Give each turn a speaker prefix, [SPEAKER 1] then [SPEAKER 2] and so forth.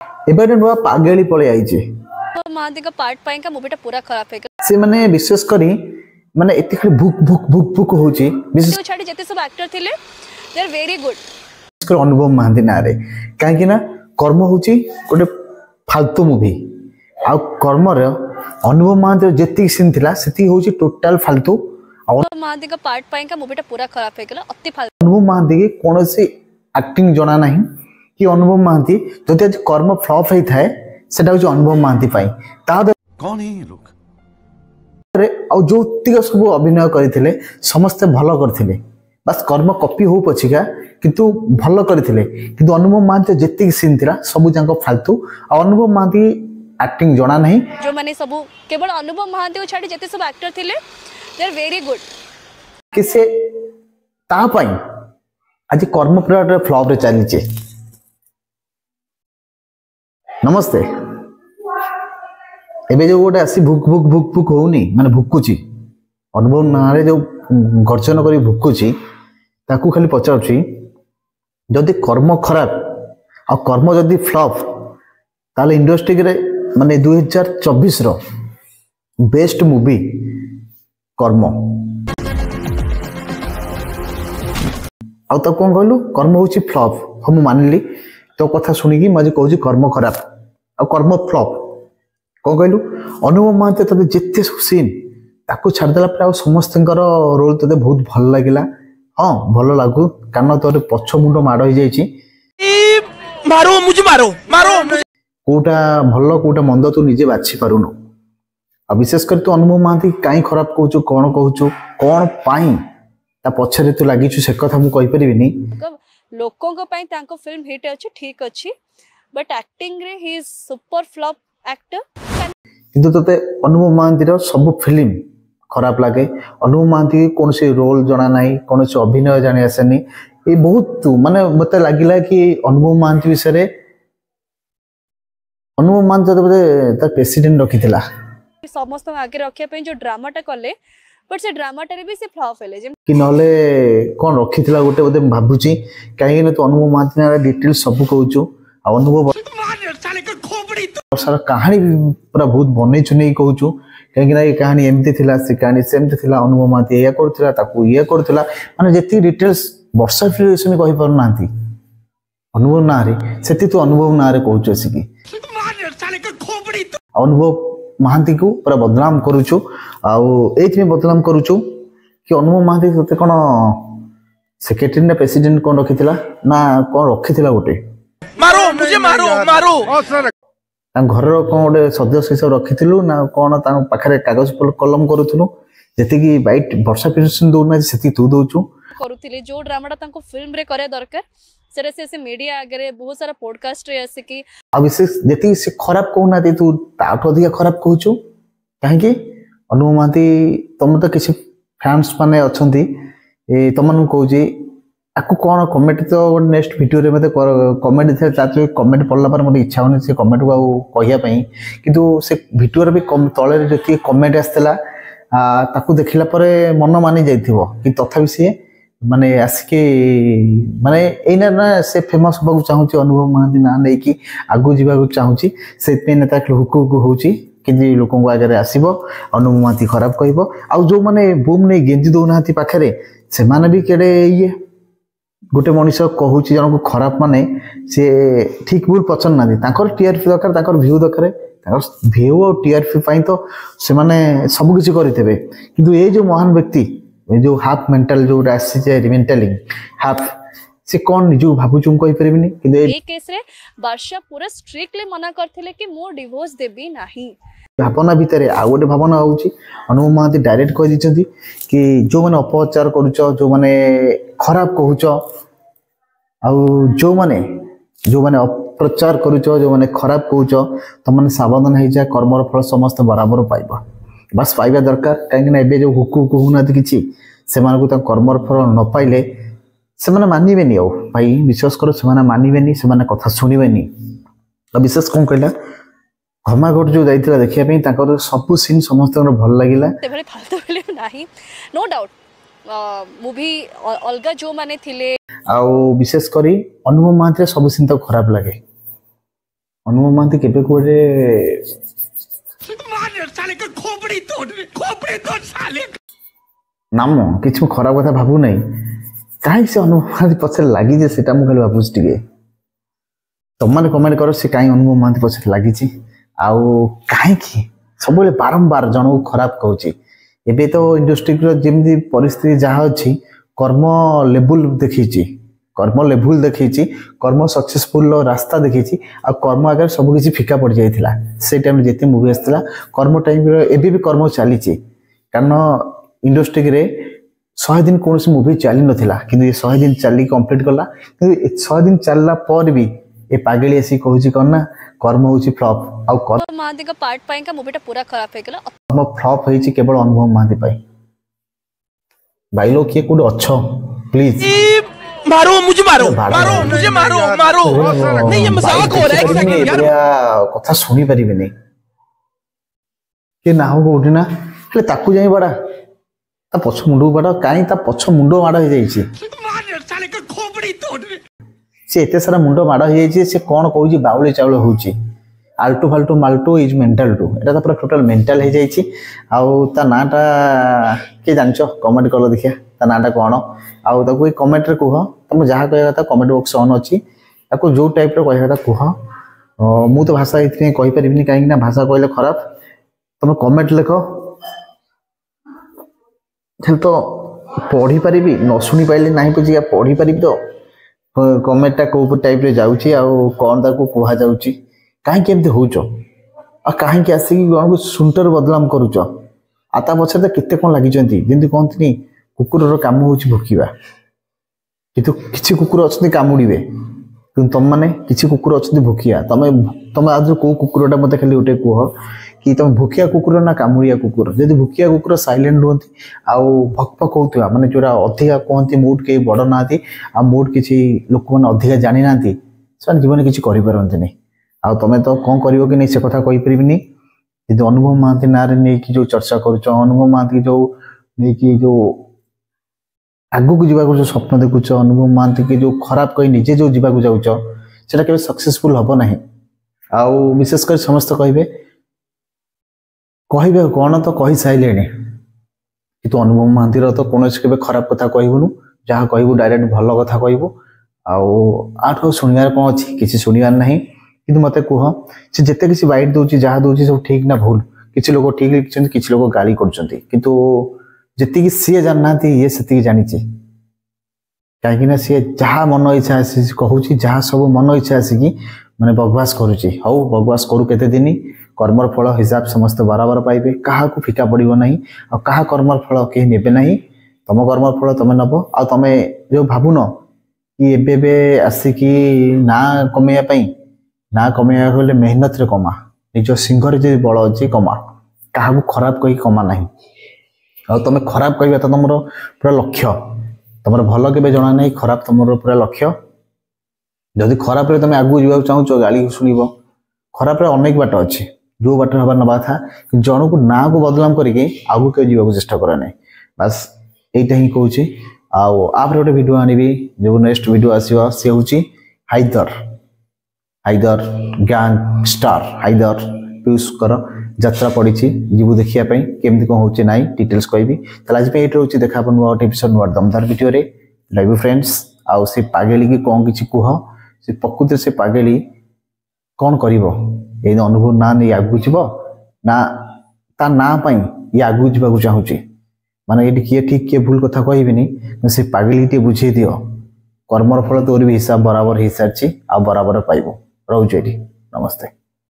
[SPEAKER 1] एबारे नुआ पागेली पळे आइजे
[SPEAKER 2] महांती का पार्ट पाई का मूवीटा पूरा खराब है
[SPEAKER 1] से माने विशेष करी माने एते खाली भुक भुक भुक भुक होची
[SPEAKER 2] विशेष छाडी जते सब एक्टर थिले दे आर वेरी गुड
[SPEAKER 1] विशेष कर अनुभव महांती नारे काहे कि ना कर्म होची गोटे फालतू मूवी आ कर्म रे अनुभव महांती जेति सीन थिला सेति होची टोटल फालतू
[SPEAKER 2] महांती का पार्ट पाई का मूवीटा पूरा खराब है गेला अति फालतू
[SPEAKER 1] अनुभव महांती के कोनोसी एक्टिंग जणा नाही कि अनुभव महांती जदि आज कर्म फ्लॉप होई थाए सेटा होची अनुभव महांती पाई ता
[SPEAKER 3] कौन है ये लोग
[SPEAKER 1] आ जो सब अभिनय करथिले समस्त भलो करथिले बस कर्म कॉपी हो पछिका किंतु भलो करथिले किंतु अनुभव महांती जेति सीन थिला सब जांको फालतू आ अनुभव महांती एक्टिंग जणा नाही
[SPEAKER 2] जो माने सब केवल अनुभव महांती को छाडी जते सब एक्टर थिले दे आर वेरी गुड
[SPEAKER 1] किसे ता पाई आज कर्म पूरा फ्लॉप रे चली छे। नमस्ते एबे जो गोटे आसी भुक भुक भुक भुक होनी माने भुकुची अनुभव नारे जो गर्जन करी भुकुची ताकू खाली पचाउची जदि कर्म खराब आ कर्म जदि फ्लॉप ताले इंडस्ट्री रे माने 2024 रो बेस्ट मूवी कर्म आ तो कौन कहलु कर्म होची फ्लॉप हम मानली तो कथा सुनिकी मजे कहूची कर्म खराब आ कर्म फ्लॉप कौन कहलु अनुभव महांती तते जेते सीन ताकू छाड़ देला पर समस्तकर रोल तते बहुत भल लागिला हां भल लागू कान तोरे पछ मुंड माड हो जाईची
[SPEAKER 3] मारो मुझे मारो मारो
[SPEAKER 1] कोटा भल कोटा मंद तू निजे बाछि पारुनो आ विशेष कर तू अनुभव महांती काई खराब कहूचु कोन पाई ता पछरे तू लागिछु से कथा मु कहि परिबिनी
[SPEAKER 2] लोकों को पाई तांको फिल्म हिट अछि ठीक अछि बट एक्टिंग रे he is super flop actor
[SPEAKER 1] किंतु तते अनुभव महांती रो सब फिल्म खराब लागे अनुभव महांती कौन से रोल जना नाही कौन से अभिनय जाने आसेनी ए बहुत माने मते लागिला कि अनुभव महांती विषय रे अनुभव महांती त प्रेसिडेंट रखिथिला
[SPEAKER 2] समस्त आगे रखिया पे जो ड्रामाटा कले बट से ड्रामाटा रे भी से फ्लॉप हेले
[SPEAKER 1] कि नले कोन रखिथिला गोटे बोते भाबुची काहे न तो अनुभव महांती ना डिटेल सब कहूचु आ अनुभव सारा कहानी पूरा बहुत बनै चुनै कहूचु कहीं ना ये कहानी एमती थिला से कहानी सेमती थिला अनुभव महांती या करथिला ताकू ये करथिला माने जेती डिटेल्स वर्षा फिल्म कहि पार नांती अनुभव ना रे सेती तो अनुभव ना रे कहूचु सिकी अनुभव महांती को पूरा बदनाम करूछु आ एथि में बदनाम करूछु कि अनुभव महांती तते कोन सेक्रेटरी ना प्रेसिडेंट कोन रखिथिला ना कोन रखिथिला गोटे
[SPEAKER 3] मारो मुझे मारो मारो
[SPEAKER 1] घर कौन गोटे सदस्य सब रखिलु ना कौन पाखे कागज कलम करूँ जी बैट वर्षा पिटिशन दौना से तू दौचु
[SPEAKER 2] करूथिले जो ड्रामाटा तांको फिल्म रे करे दरकार सेरे से मीडिया आगे बहुत सारा पॉडकास्ट रे आसे कि
[SPEAKER 1] आ विशेष जेती से खराब कहूना तू ताठ अधिक खराब कहूचु कहीं अनुभव महांती तुम तो किसी फैंस माने अछंती ए तमन कहूची आपको कौन कमेंट तो नेक्स्ट वीडियो रे मते कमेंट थे तातो कमेंट पढ़ला पर मोर इच्छा होनी से कमेंट को कहिया पई किंतु से वीडियो रे भी तळे जति कमेंट आस्तला ताकू देखिला परे मन मानी जाइथिबो कि तथापि से माने आसके माने एना ना से फेमस होबा चाहूची अनुभव महांती ना नै कि आगु जीवा चाहूची से पे नेता हुकु होची कि लोकों को आगे आसीबो अनुभव महांती खराब कहबो आ जो माने बूम नै गेंजी दोनाती पाखरे से माने भी केडे ये गोटे मनीष कहूँ जन को खराब माने सी ठीक भूल पसंद ना टीआरपी दरकार भ्यू दरकार भ्यू और टीआरपी तो से माने सब किसी करते किंतु ये जो महान व्यक्ति जो हाफ मेंटल जो मेंटली हाफ से कौन निज भावुँ कही पारिनी कि
[SPEAKER 2] ए केस रे वर्षा पूरा स्ट्रिक्टली मना करथिले कि मो डिवोर्स देबी नाही
[SPEAKER 1] भावना भितर आ गोटे भावना होची अनुभव महांती डायरेक्ट कह दी कि जो मैंने अपचार करुच जो मैंने खराब कहूच जो मैंने अप्रचार करुच जो मैंने खराब कहूच तुमने सावधान हो जाए कर्मर फल समस्त बराबर पाइबा बस पाइबा दरकार कहीं जो हुकु कहूना कि से कर्मर फल न पाइले से मानवेनि भाई विश्वास कर से मानवेनि से कथा शुणवेनि विशेष कौन कहला घमाघट जो जाइथिला देखिया पे ताकर सब सीन समस्त भल लागिला
[SPEAKER 2] ते भले फालतू फिल्म नाही नो डाउट मूवी अलगा जो माने थिले
[SPEAKER 1] आ विशेष करी अनुभव महांती सब सीन तो खराब लगे ଅନୁଭବ ମହାନ୍ତି କେବେ କୋଉଟେ ନାମ କିଛି ମୁଁ ଖରାପ କଥା ଭାବୁ ନାହିଁ କାହିଁକି ସେ ଅନୁଭବ ମହାନ୍ତି ପଛରେ ଲାଗିଛି ସେଟା ମୁଁ ଖାଲି ଭାବୁଛି ଟିକେ ତମମାନେ କମେଣ୍ଟ କର ସେ କାହିଁ ଅନୁଭବ ମହାନ୍ତି ପଛରେ ଲାଗିଛି ଆଉ କାହିଁକି ସବୁବେଳେ ବାରମ୍ବାର ଜଣକୁ ଖରାପ କହୁଛି ଏବେ ତ ଇଣ୍ଡଷ୍ଟ୍ରିର ଯେମିତି ପରିସ୍ଥିତି ଯାହା ଅଛି କର୍ମ ଲେବୁଲ ଦେଖେଇଛି କର୍ମ ସକ୍ସେସଫୁଲ ରାସ୍ତା ଦେଖେଇଛି ଆଉ କର୍ମ ଆଗରେ ସବୁ କିଛି ଫିକା ପଡ଼ିଯାଇଥିଲା ସେଇ ଟାଇମ୍ରେ ଯେତେ ମୁଭି ଆସିଥିଲା କର୍ମ ଟାଇମ୍ରେ ଏବେ ବି କର୍ମ ଚାଲିଛି କାରଣ ଇଣ୍ଡଷ୍ଟ୍ରିରେ 100 ଦିନ କୌଣସି ମୁଭି ଚାଲି ନଥିଲା କିନ୍ତୁ ଏ 100 ଦିନ ଚାଲି କମ୍ପ୍ଲିଟ୍ କଲା କିନ୍ତୁ 100 ଦିନ ଚାଲିଲା ପରେ ବି ଏ ପାଗଳି ଆସି କହୁଛି କ'ଣ ନା କର୍ମ ହେଉଛି ଫ୍ଲପ୍ ଆଉ
[SPEAKER 2] ମହାନ୍ତିଙ୍କ ପାର୍ଟ ପାଇଁକା ମୁଭିଟା ପୁରା ଖରାପ ହେଇଗଲା
[SPEAKER 1] କର୍ମ ଫ୍ଲପ୍ ହେଇଛି କେବଳ ଅନୁଭବ ମହାନ୍ତି ପାଇଁ ଭାଇଲୋ କିଏ କୋଉଠି ଅଛ ପ୍ଲିଜ୍
[SPEAKER 3] मारो मुझे मारो मारो नहीं ये मजाक हो रहा है एक सेकंड यार
[SPEAKER 1] କଥା ଶୁଣି ପାରିବେନି କିଏ ନାହୁ କୋଉଠି ନା ହେଲେ ତାକୁ ଯାଇ ବାଡ଼ା ତା ପଛ ମୁଣ୍ଡକୁ ବାଡ଼ା କାହିଁ ତା ପଛ ମୁଣ୍ଡ ମାଡ଼ ହେଇଯାଇଛି ସେ ଏତେ ସାରା ମୁଣ୍ଡ ମାଡ଼ ହେଇଯାଇଛି ସେ କ'ଣ କହୁଛି ବାଉଳି ଚାଉଳ ହଉଛି ଆଲଟୁ ଫାଲଟୁ ମାଲଟୁ ଇଜ୍ ମେଣ୍ଟାଲ ଟୁ ଏଇଟା ତ ପୁରା ଟୋଟାଲ ମେଣ୍ଟାଲ ହେଇଯାଇଛି ଆଉ ତା ନାଁଟା କିଏ ଜାଣିଛ କମେଣ୍ଟ କର ଦେଖିଆ ତା ନାଁଟା କ'ଣ ଆଉ ତାକୁ ଏଇ କମେଣ୍ଟରେ କୁହ ତମେ ଯାହା କହିବା କଥା କମେଣ୍ଟ ବକ୍ସ ଅନ୍ ଅଛି ତାକୁ ଯେଉଁ ଟାଇପ୍ର କହିବା କଥା କୁହ ମୁଁ ତ ଭାଷା ଏଥିପାଇଁ କହିପାରିବିନି କାହିଁକି ନା ଭାଷା କହିଲେ ଖରାପ ତମେ କମେଣ୍ଟ ଲେଖ ହେଲେ ତ ପଢ଼ିପାରିବି ନ ଶୁଣି ପାରିଲେ ନାହିଁ ପଛିକା ପଢ଼ିପାରିବି ତ କମେଣ୍ଟଟା କେଉଁ ଟାଇପ୍ରେ ଯାଉଛି ଆଉ କ'ଣ ତାକୁ କୁହାଯାଉଛି କାହିଁକି ଏମିତି ହେଉଛ ଆଉ କାହିଁକି ଆସିକି ଜଣକୁ ସୁଣ୍ଟର ବଦନାମ କରୁଛ ଆଉ ତା ପଛରେ ତ କେତେ କ'ଣ ଲାଗିଛନ୍ତି ଯେମିତି କହନ୍ତିନି କୁକୁରର କାମ ହେଉଛି ଭୋକିବା କିନ୍ତୁ କିଛି କୁକୁର ଅଛନ୍ତି କାମୁଡ଼ିବେ କିନ୍ତୁ ତମମାନେ କିଛି କୁକୁର ଅଛନ୍ତି ଭୋକିଆ ତମେ ଆଜି କେଉଁ କୁକୁରଟା ମୋତେ ଖାଲି ଗୋଟେ କୁହ କି ତମେ ଭୋକିଆ କୁକୁର ନା କାମୁଡ଼ିଆ କୁକୁର ଯଦି ଭୋକିଆ କୁକୁର ସାଇଲେଣ୍ଟ ରୁହନ୍ତି ଆଉ ଭକ୍ ଭକ୍ ହେଉଥିବା ମାନେ ଯେଉଁଟା ଅଧିକା କୁହନ୍ତି ମୁଡ୍ କେହି ବଡ଼ ନାହାନ୍ତି ଆଉ ମୁଡ୍ କିଛି ଲୋକମାନେ ଅଧିକା ଜାଣିନାହାନ୍ତି ସେମାନେ ଜୀବନରେ କିଛି କରିପାରନ୍ତିନି ଆଉ ତମେ ତ କ'ଣ କରିବ କି ନାହିଁ ସେ କଥା କହିପାରିବିନି ଯଦି ଅନୁଭବ ମହାନ୍ତି ନାଁରେ ନେଇକି ଯେଉଁ ଚର୍ଚ୍ଚା କରୁଛ ଅନୁଭବ ମହାନ୍ତି ଯେଉଁ ନେଇକି ଯେଉଁ ଆଗକୁ ଯିବାକୁ ଯେଉଁ ସ୍ୱପ୍ନ ଦେଖୁଛ ଅନୁଭବ ମହାନ୍ତିକି ଯେଉଁ ଖରାପ କହି ନିଜେ ଯେଉଁ ଯିବାକୁ ଯାଉଛ ସେଟା କେବେ ସକ୍ସେସଫୁଲ ହେବ ନାହିଁ ଆଉ ବିଶେଷ କରି ସମସ୍ତେ କହିବେ କ'ଣ ତ କହିସାରିଲେଣି କିନ୍ତୁ ଅନୁଭବ ମହାନ୍ତିର ତ କୌଣସି କେବେ ଖରାପ କଥା କହିବୁନୁ ଯାହା କହିବୁ ଡାଇରେକ୍ଟ ଭଲ କଥା କହିବୁ ଆଉ ଆଠୁ ଶୁଣିବାର କ'ଣ ଅଛି କିଛି ଶୁଣିବାର ନାହିଁ କିନ୍ତୁ ମୋତେ କୁହ ସେ ଯେତେ କିଛି ବାଇଟ୍ ଦେଉଛି ଯାହା ଦେଉଛି ସବୁ ଠିକ୍ ନା ଭୁଲ କିଛି ଲୋକ ଠିକ୍ ଲେଖିଛନ୍ତି କିଛି ଲୋକ ଗାଳି କରୁଛନ୍ତି କିନ୍ତୁ ଯେତିକି ସିଏ ଜାଣିନାହାନ୍ତି ଇଏ ସେତିକି ଜାଣିଛି କାହିଁକି ନା ସିଏ ଯାହା ମନ ଇଚ୍ଛା ଆସି କହୁଛି ଯାହା ସବୁ ମନ ଇଚ୍ଛା ଆସିକି ମାନେ ବକବାସ କରୁଛି ହଉ ବକବାସ କରୁ କେତେ ଦିନ କର୍ମର ଫଳ ହିସାବ ସମସ୍ତେ ବରାବର ପାଇବେ କାହାକୁ ଫିକା ପଡ଼ିବ ନାହିଁ ଆଉ କାହା କର୍ମର ଫଳ କେହି ନେବେ ନାହିଁ ତମ କର୍ମର ଫଳ ତମେ ନେବ ଆଉ ତମେ ଯେଉଁ ଭାବୁନ କି ଏବେ ଆସିକି ନାଁ କମେଇବା ହେଲେ ମେହନତରେ କମା ନିଜ ସିଂହରେ ଯଦି ବଳ ଅଛି କମା କାହାକୁ ଖରାପ କହି କମା ନାହିଁ ଆଉ ତମେ ଖରାପ କହିବା ତ ତମର ପୁରା ଲକ୍ଷ୍ୟ ତମର ଭଲ କେବେ ଜଣା ନାହିଁ ଖରାପ ତମର ପୁରା ଲକ୍ଷ୍ୟ ଯଦି ଖରାପରେ ତମେ ଆଗକୁ ଯିବାକୁ ଚାହୁଁଛ ଗାଳି ଶୁଣିବ ଖରାପରେ ଅନେକ ବାଟ ଅଛି ଯେଉଁ ବାଟରେ ହେବାର ନେବା କଥା କିନ୍ତୁ ଜଣକୁ ନାଁକୁ ବଦନାମ କରିକି ଆଗକୁ କେବେ ଯିବାକୁ ଚେଷ୍ଟା କରେ ନାହିଁ ବାସ୍ এইটা ହିଁ କହୁଛି ଆଉ ଆପରେ ଗୋଟେ ଭିଡ଼ିଓ ଆଣିବି ଯେଉଁ ନେକ୍ସଟ ଭିଡ଼ିଓ ଆସିବ ସେ ହେଉଛି ହାଇଦର ଗ୍ୟାଙ୍ଗଷ୍ଟାର ହାଇଦର ପିୟୁଷଙ୍କର ଯାତ୍ରା ପଡ଼ିଛି ଯିବୁ ଦେଖିବା ପାଇଁ କେମିତି କ'ଣ ହେଉଛି ନାହିଁ ଡିଟେଲ୍ସ କହିବି ତାହେଲେ ଆଜି ପାଇଁ ଏଇଠି ରହୁଛି ଦେଖା ହେବ ନୂଆ ଗୋଟେ ଏପିସୋଡ୍ ନୂଆ ଦମଦାର ଭିଡ଼ିଓରେ ଲାଇଭ୍ ଫ୍ରେଣ୍ଡସ୍ ଆଉ ସେ ପାଗେଳିକି କ'ଣ କିଛି କୁହ ସେ ପ୍ରକୃତିରେ ସେ ପାଗେଳି କ'ଣ କରିବ ଏଇ ଅନୁଭବ ନାଁ ନେଇ ଆଗକୁ ଯିବ ନା ତା ନାଁ ପାଇଁ ଇଏ ଆଗକୁ ଯିବାକୁ ଚାହୁଁଛି ମାନେ ଏଇଠି କିଏ ଠିକ୍ କିଏ ଭୁଲ କଥା କହିବିନି ସେ ପାଗେଳିକି ଟିକେ ବୁଝେଇ ଦିଅ କର୍ମର ଫଳ ତୋର ବି ହିସାବ ବରାବର ହେଇସାରିଛି ଆଉ ବରାବର ପାଇବ ରହୁଛି ଏଠି ନମସ୍ତେ।